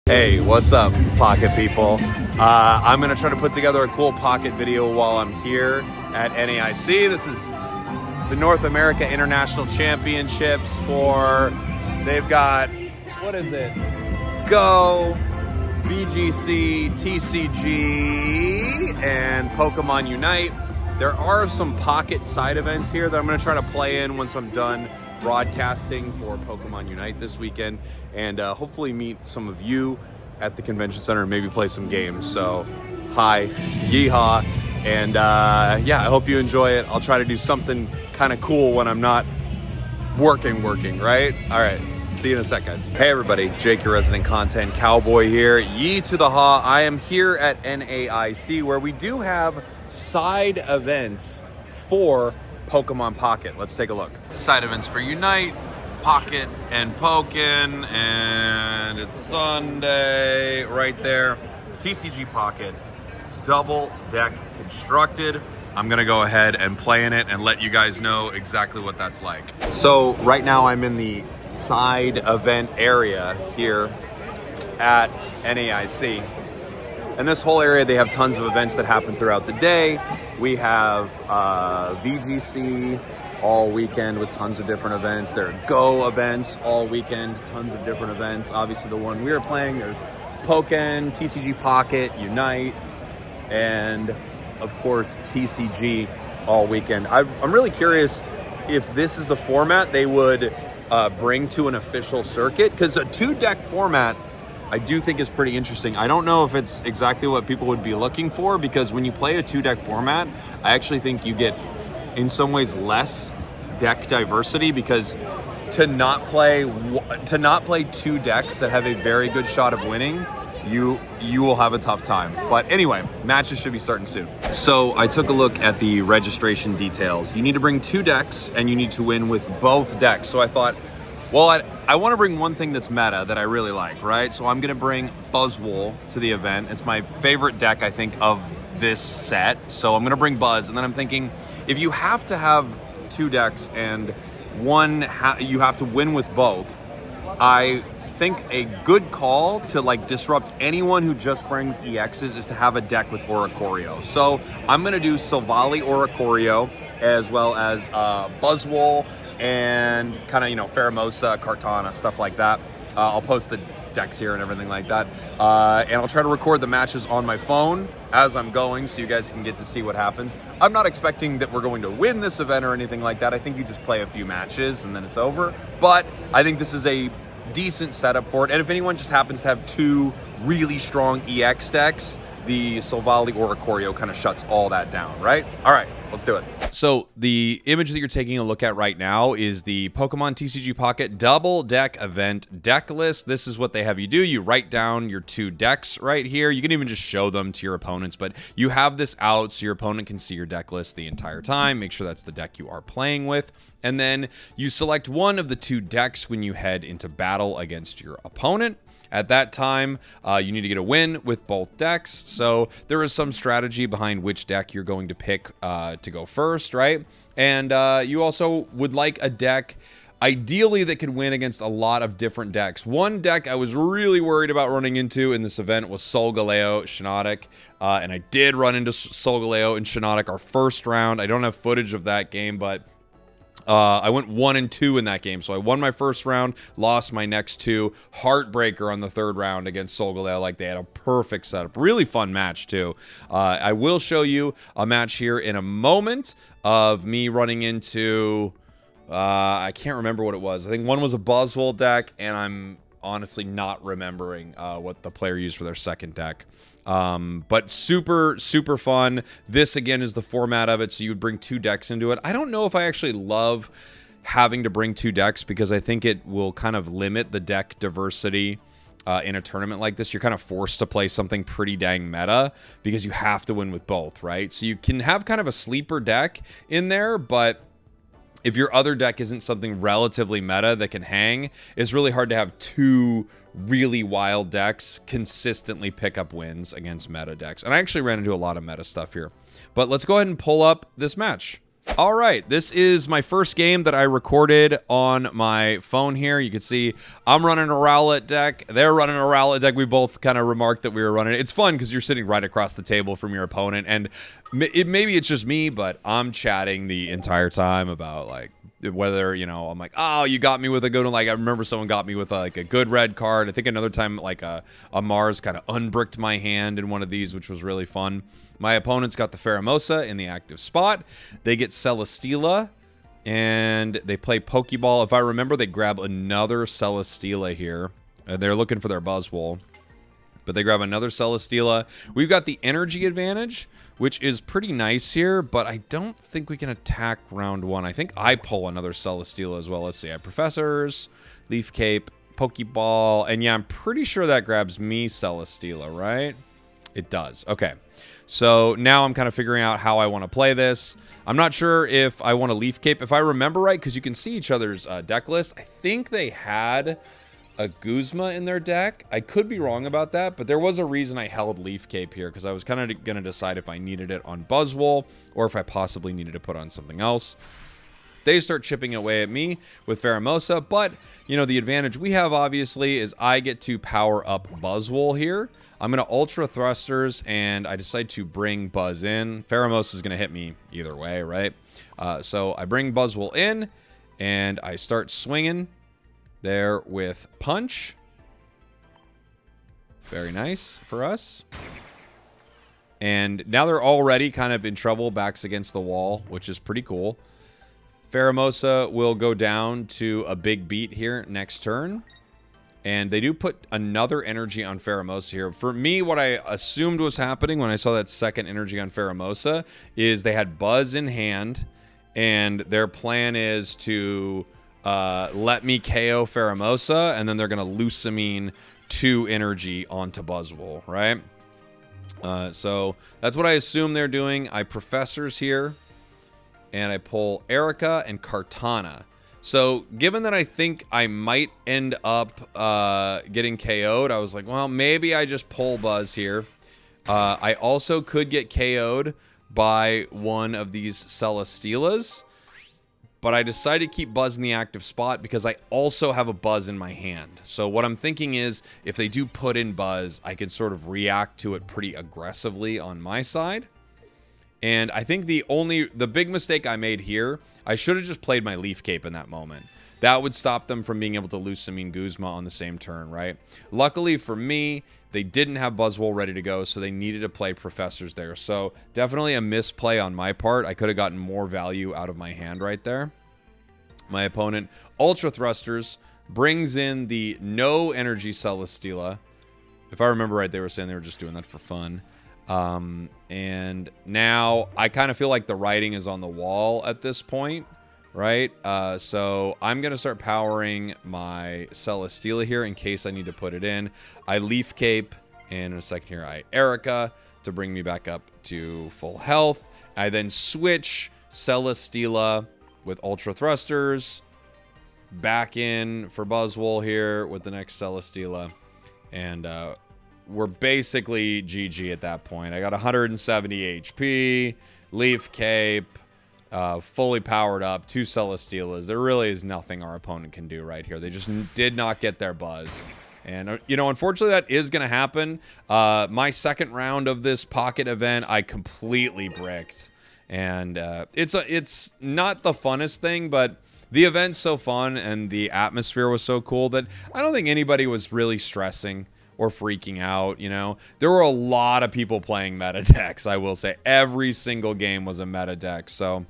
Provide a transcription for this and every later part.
Hey, what's up, Pocket people? I'm going to try to put together a cool Pocket video while I'm here at NAIC. This is the North America International Championships they've got, what is it? Go, VGC, TCG, and Pokemon Unite. There are some Pocket side events here that I'm going to try to play in once I'm done broadcasting for Pokemon Unite this weekend, and hopefully meet some of you at the convention center and maybe play some games. So hi, yeehaw, and yeah, I hope you enjoy it. I'll try to do something kind of cool when I'm not working, right? All right, see you in a sec, guys. Hey everybody, Jake, your resident content cowboy here. Yee to the haw. I am here at NAIC, where we do have side events for Pokemon Pocket. Let's take a look. Side events for Unite, Pocket, and Pokin, and it's Sunday right there. TCG Pocket, double deck constructed. I'm gonna go ahead and play in it and let you guys know exactly what that's like. So right now I'm in the side event area here at NAIC. And this whole area, they have tons of events that happen throughout the day. We have VGC all weekend with tons of different events. There are Go events all weekend, tons of different events. Obviously the one we are playing, there's Pokken, TCG Pocket, Unite, and of course TCG all weekend. I'm really curious if this is the format they would bring to an official circuit, because a 2-deck format I do think is pretty interesting. I don't know if it's exactly what people would be looking for, because when you play a 2-deck format, I actually think you get, in some ways, less deck diversity, because to not play 2 decks that have a very good shot of winning, you will have a tough time. But anyway, matches should be starting soon. So I took a look at the registration details. You need to bring 2 decks, and you need to win with both decks. So I thought, well, I want to bring one thing that's meta that I really like, right? So I'm going to bring Buzzwole to the event. It's my favorite deck, I think, of this set. So I'm going to bring Buzz. And then I'm thinking, if you have to have 2 decks and you have to win with both, I think a good call to like disrupt anyone who just brings EXs is to have a deck with Oricorio. So I'm going to do Silvally Oricorio as well as Buzzwole, and kind of, Pheromosa, Kartana, stuff like that. I'll post the decks here and everything like that. And I'll try to record the matches on my phone as I'm going, so you guys can get to see what happens. I'm not expecting that we're going to win this event or anything like that. I think you just play a few matches and then it's over. But I think this is a decent setup for it. And if anyone just happens to have 2 really strong EX decks, the Silvally Oricorio kind of shuts all that down, right? All right, let's do it. So the image that you're taking a look at right now is the Pokemon TCG Pocket Double Deck Event deck list. This is what they have you do. You write down your 2 decks right here. You can even just show them to your opponents, but you have this out so your opponent can see your deck list the entire time. Make sure that's the deck you are playing with. And then you select one of the 2 decks when you head into battle against your opponent. At that time, you need to get a win with both decks. So there is some strategy behind which deck you're going to pick to go first, right? And you also would like a deck, ideally, that could win against a lot of different decks. One deck I was really worried about running into in this event was Solgaleo Shiinotic. And I did run into Solgaleo and Shiinotic our first round. I don't have footage of that game, but I went 1-2 in that game. So I won my first round, lost my next 2. Heartbreaker on the 3rd round against Solgaleo. Like, they had a perfect setup. Really fun match, too. I will show you a match here in a moment of me running into, I can't remember what it was. I think one was a Buzzwole deck, and I'm honestly not remembering what the player used for their second deck. But super fun. This again is the format of it, so you would bring 2 decks into it. I don't know if I actually love having to bring 2 decks, because I think it will kind of limit the deck diversity in a tournament like this. You're kind of forced to play something pretty dang meta, because you have to win with both, right? So you can have kind of a sleeper deck in there, but if your other deck isn't something relatively meta that can hang, it's really hard to have 2 really wild decks consistently pick up wins against meta decks. And I actually ran into a lot of meta stuff here. But let's go ahead and pull up this match. All right, this is my first game that I recorded on my phone here. You can see I'm running a Rowlet deck. They're running a Rowlet deck. We both kind of remarked that we were running it. It's fun because you're sitting right across the table from your opponent, and maybe it's just me, but I'm chatting the entire time about, like, whether, you know, I'm like, oh, you got me with a good one. Like, I remember someone got me with a good red card. I think another time, like, a Mars kind of unbricked my hand in one of these, which was really fun. My opponent's got the Pheromosa in the active spot. They get Celesteela, and they play Pokeball. If I remember, they grab another Celesteela here. They're looking for their Buzzwole, but they grab another Celesteela. We've got the energy advantage, which is pretty nice here, but I don't think we can attack round one. I think I pull another Celesteela as well. Let's see. I have Professors, Leaf Cape, Pokeball, and yeah, I'm pretty sure that grabs me Celesteela, right? It does. Okay. So now I'm kind of figuring out how I want to play this. I'm not sure if I want to Leaf Cape. If I remember right, because you can see each other's deck list, I think they had a Guzma in their deck. I could be wrong about that, but there was a reason I held Leaf Cape here, because I was kind of going to decide if I needed it on Buzzwole or if I possibly needed to put on something else. They start chipping away at me with Pheromosa, but, you know, the advantage we have, obviously, is I get to power up Buzzwole here. I'm going to Ultra Thrusters, and I decide to bring Buzz in. Pheromosa is going to hit me either way, right? So I bring Buzzwole in, and I start swinging there with Punch. Very nice for us. And now they're already kind of in trouble, backs against the wall, which is pretty cool. Pheromosa will go down to a big beat here next turn. And they do put another energy on Pheromosa here. For me, what I assumed was happening when I saw that second energy on Pheromosa is they had Buzz in hand, and their plan is to let me KO Pheromosa, and then they're going to Lusamine 2 energy onto Buzzwole, right? So that's what I assume they're doing. I Professors here, and I pull Erica and Kartana. So given that I think I might end up getting KO'd, I was like, well, maybe I just pull Buzz here. I also could get KO'd by one of these Celesteelas, but I decided to keep Buzz in the active spot because I also have a Buzz in my hand. So what I'm thinking is, if they do put in Buzz, I can sort of react to it pretty aggressively on my side. And I think the big mistake I made here, I should have just played my Leaf Cape in that moment. That would stop them from being able to Lusamine Guzma on the same turn, right? Luckily for me, they didn't have Buzzwole ready to go, so they needed to play Professors there. So definitely a misplay on my part. I could have gotten more value out of my hand right there. My opponent, Ultra Thrusters, brings in the no energy Celesteela. If I remember right, they were saying they were just doing that for fun. And now I kind of feel like the writing is on the wall at this point, right? So I'm going to start powering my Celesteela here in case I need to put it in. I Leaf Cape, and in a second here, I Erica to bring me back up to full health. I then switch Celesteela with Ultra Thrusters back in for Buzzwole here with the next Celesteela. And, we're basically GG at that point. I got 170 HP, Leaf Cape, fully powered up, 2 Celesteelas. There really is nothing our opponent can do right here. They just did not get their Buzz. And, you know, unfortunately, that is going to happen. My second round of this pocket event, I completely bricked. And it's not the funnest thing, but the event's so fun and the atmosphere was so cool that I don't think anybody was really stressing or freaking out, you know. There were a lot of people playing meta decks, I will say. Every single game was a meta deck, so...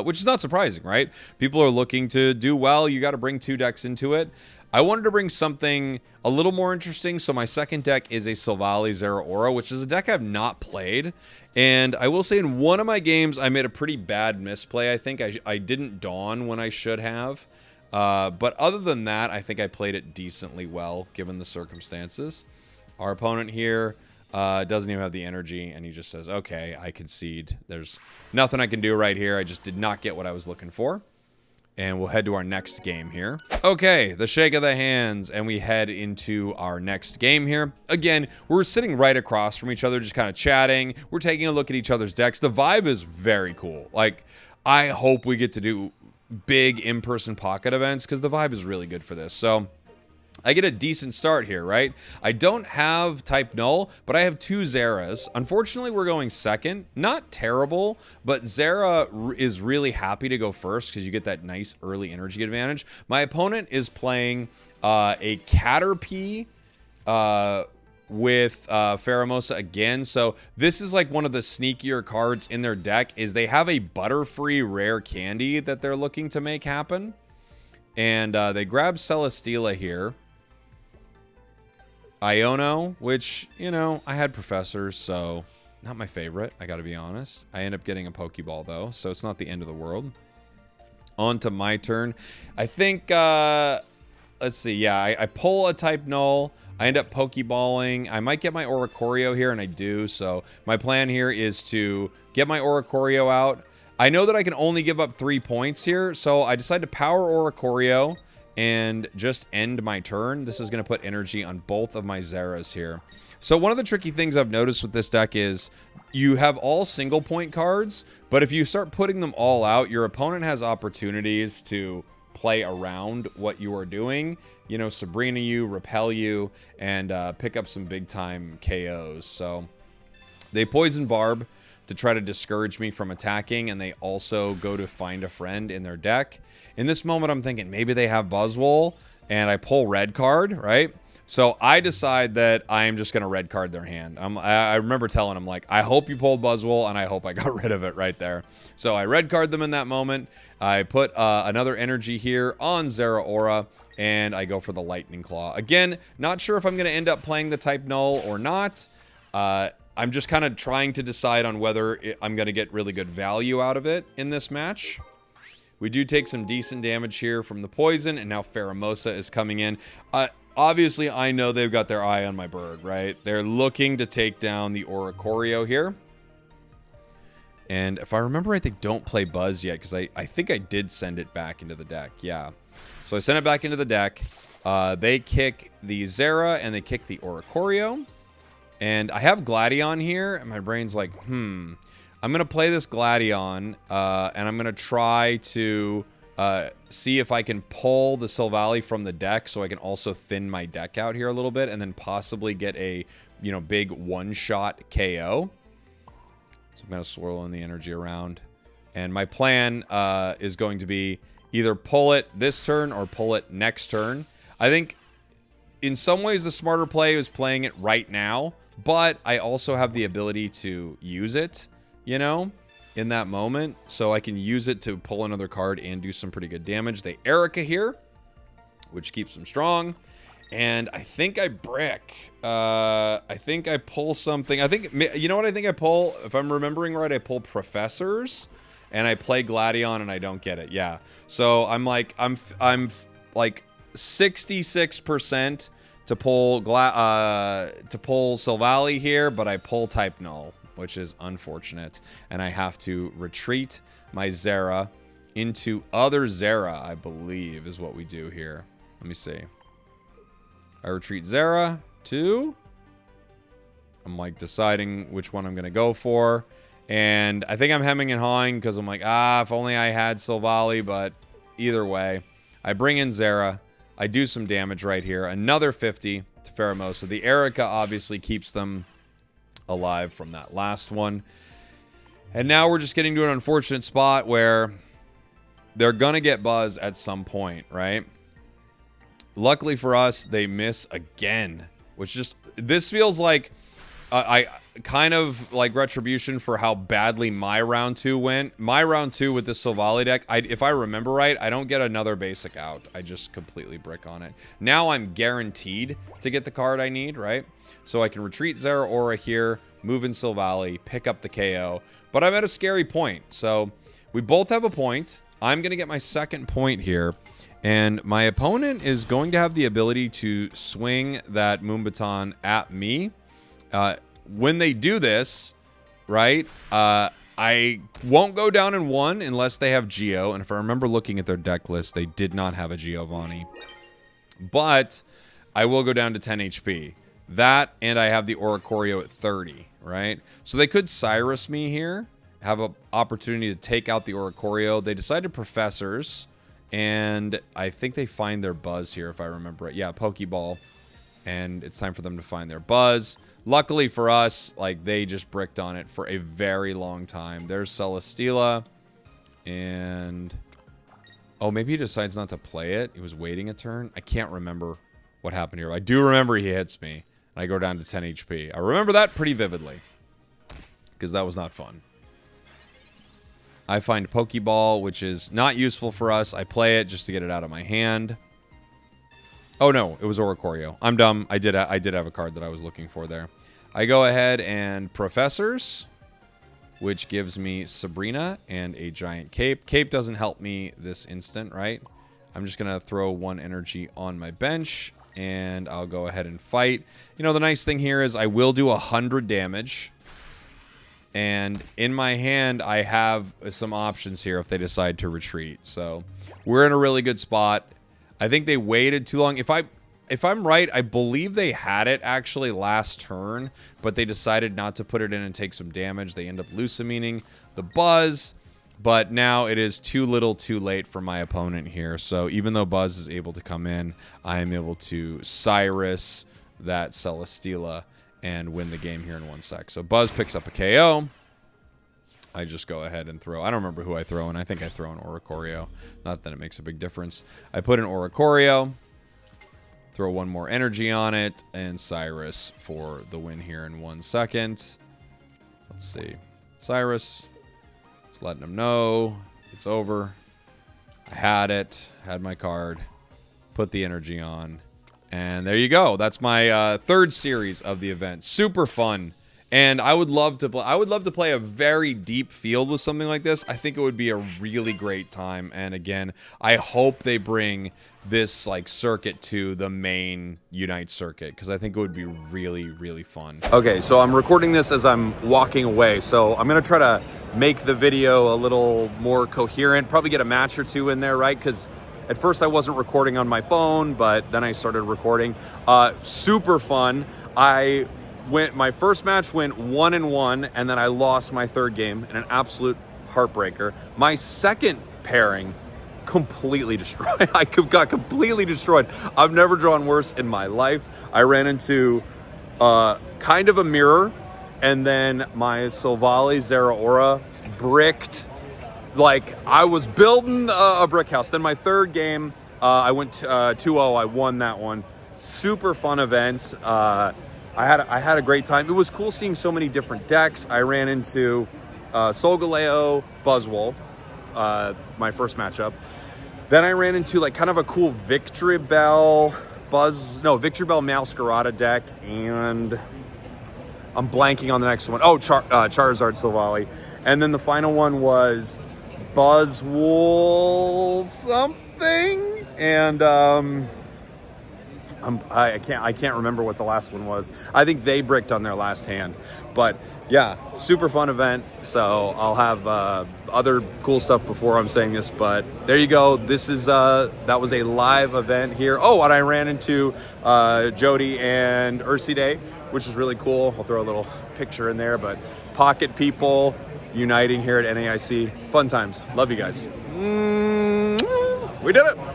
which is not surprising, right? People are looking to do well. You got to bring 2 decks into it. I wanted to bring something a little more interesting, so my second deck is a Silvally Zeraora, which is a deck I've not played. And I will say in one of my games, I made a pretty bad misplay, I think. I didn't Dawn when I should have. But other than that, I think I played it decently well, given the circumstances. Our opponent here doesn't even have the energy, and he just says, okay, I concede. There's nothing I can do right here. I just did not get what I was looking for. and we'll head to our next game here. Okay, the shake of the hands, and we head into our next game here. Again, we're sitting right across from each other, just kind of chatting. We're taking a look at each other's decks. The vibe is very cool. Like, I hope we get to do big in-person pocket events, because the vibe is really good for this. So I get a decent start here, right? I don't have type null, but I have 2 Zeras. Unfortunately, we're going second. Not terrible, but Zera is really happy to go first because you get that nice early energy advantage. My opponent is playing a Caterpie with Pheromosa again. So this is like one of the sneakier cards in their deck, is they have a Butterfree rare candy that they're looking to make happen. And they grab Celesteela here. Iono, which, you know, I had Professors, so not my favorite, I gotta be honest. I end up getting a Pokeball, though, so it's not the end of the world. On to my turn. I think, let's see, yeah, I pull a type null. I end up Pokeballing. I might get my Oricorio here, and I do, so my plan here is to get my Oricorio out. I know that I can only give up 3 points here, so I decide to power Oricorio and just end my turn. This is going to put energy on both of my Zeras here. So one of the tricky things I've noticed with this deck is you have all single point cards, but if you start putting them all out, your opponent has opportunities to play around what you are doing. You know, Sabrina you, repel you, and pick up some big time KOs. So they poison Barb to try to discourage me from attacking, and they also go to find a friend in their deck. In this moment, I'm thinking maybe they have Buzzwole, and I pull red card, right? So I decide that I'm just going to red card their hand. I remember telling them, like, I hope you pulled Buzzwole, and I hope I got rid of it right there. So I red card them in that moment. I put another energy here on Zeraora, and I go for the Lightning Claw. Again, not sure if I'm going to end up playing the type null or not. I'm just kind of trying to decide on whether I'm going to get really good value out of it in this match. We do take some decent damage here from the poison, and now Pheromosa is coming in. Obviously, I know they've got their eye on my bird, right? They're looking to take down the Oricorio here. And if I remember right, they don't play Buzz yet, because I think I did send it back into the deck. Yeah. So I sent it back into the deck. They kick the Zera, and they kick the Oricorio. And I have Gladion here, and my brain's like, I'm going to play this Gladion, and I'm going to try to see if I can pull the Silvally from the deck so I can also thin my deck out here a little bit and then possibly get a, you know, big one-shot KO. So I'm going to swirl in the energy around. And my plan is going to be either pull it this turn or pull it next turn. I think in some ways the smarter play is playing it right now, but I also have the ability to use it, you know, in that moment. So I can use it to pull another card and do some pretty good damage. They Erica here, which keeps them strong. And I think I brick. I think I pull something. I think, you know what I think I pull? If I'm remembering right, I pull Professors. And I play Gladion and I don't get it. Yeah. So I'm like 66% to pull Silvally here, but I pull type null, which is unfortunate. And I have to retreat my Zera into other Zera, I believe, is what we do here. Let me see. I retreat Zera to... I'm like deciding which one I'm going to go for. And I think I'm hemming and hawing because I'm like, if only I had Silvally, but either way. I bring in Zera. I do some damage right here. Another 50 to Pheromosa. The Erica obviously keeps them alive from that last one. And now we're just getting to an unfortunate spot where they're going to get Buzz at some point, right? Luckily for us, they miss again, which just, this feels like I kind of like retribution for how badly my round 2 went. My round 2 with the Silvally deck, if I remember right, I don't get another basic out. I just completely brick on it. Now I'm guaranteed to get the card I need, right? So I can retreat Zeraora here, move in Silvally, pick up the KO. But I'm at a scary point. So we both have a point. I'm going to get my second point here. And my opponent is going to have the ability to swing that Moonbaton at me. When they do this, right, I won't go down in 1 unless they have Geo. And if I remember looking at their deck list, they did not have a Giovanni. But I will go down to 10 HP. That, and I have the Oricorio at 30, right? So they could Cyrus me here, have an opportunity to take out the Oricorio. They decided Professors, and I think they find their Buzz here, if I remember it. Yeah, Pokeball. And it's time for them to find their Buzz. Luckily for us, like, they just bricked on it for a very long time. There's Celesteela. And... oh, maybe he decides not to play it. He was waiting a turn. I can't remember what happened here. I do remember he hits me. And I go down to 10 HP. I remember that pretty vividly. Because that was not fun. I find Pokeball, which is not useful for us. I play it just to get it out of my hand. Oh no, it was Oricorio. I'm dumb. I did have a card that I was looking for there. I go ahead and Professors, which gives me Sabrina and a giant cape. Cape doesn't help me this instant, right? I'm just going to throw 1 energy on my bench, and I'll go ahead and fight. You know, the nice thing here is I will do 100 damage. And in my hand, I have some options here if they decide to retreat. So we're in a really good spot. I think they waited too long. If I'm right, I believe they had it actually last turn, but they decided not to put it in and take some damage. They end up Lucamining the Buzz, but now it is too little too late for my opponent here. So even though Buzz is able to come in, I am able to Cyrus that Celesteela and win the game here in 1 sec. So Buzz picks up a KO. I just go ahead and throw. I don't remember who I throw, and I think I throw an Oricorio. Not that it makes a big difference. I put an Oricorio, throw 1 more energy on it, and Cyrus for the win here in 1 second. Let's see. Cyrus, just letting him know it's over. I had it, had my card, put the energy on, and there you go. That's my 3rd series of the event. Super fun. And I would love to play a very deep field with something like this. I think it would be a really great time. And again, I hope they bring this like circuit to the main Unite circuit, because I think it would be really, really fun. Okay, so I'm recording this as I'm walking away. So I'm gonna try to make the video a little more coherent. Probably get a match or 2 in there, right? Because at first I wasn't recording on my phone, but then I started recording. Super fun. My first match went 1-1, and then I lost my 3rd game in an absolute heartbreaker. My second pairing, completely destroyed. I got completely destroyed. I've never drawn worse in my life. I ran into kind of a mirror, and then my Silvally Zeraora bricked. Like, I was building a brick house. Then my 3rd game, I went 2-0. I won that one. Super fun event. I had a great time. It was cool seeing so many different decks. I ran into Solgaleo, Buzzwole, my first matchup. Then I ran into like kind of a cool Victory Bell Masquerada deck, and I'm blanking on the next one. Oh, Charizard Silvally. And then the final one was Buzzwole something, and I can't remember what the last one was. I think they bricked on their last hand. But yeah, super fun event. So I'll have other cool stuff before I'm saying this, but there you go. This is that was a live event here. Oh, and I ran into Jody and Day, which is really cool. I'll throw a little picture in there, but Pocket people uniting here at NAIC. Fun times. Love you guys. We did it.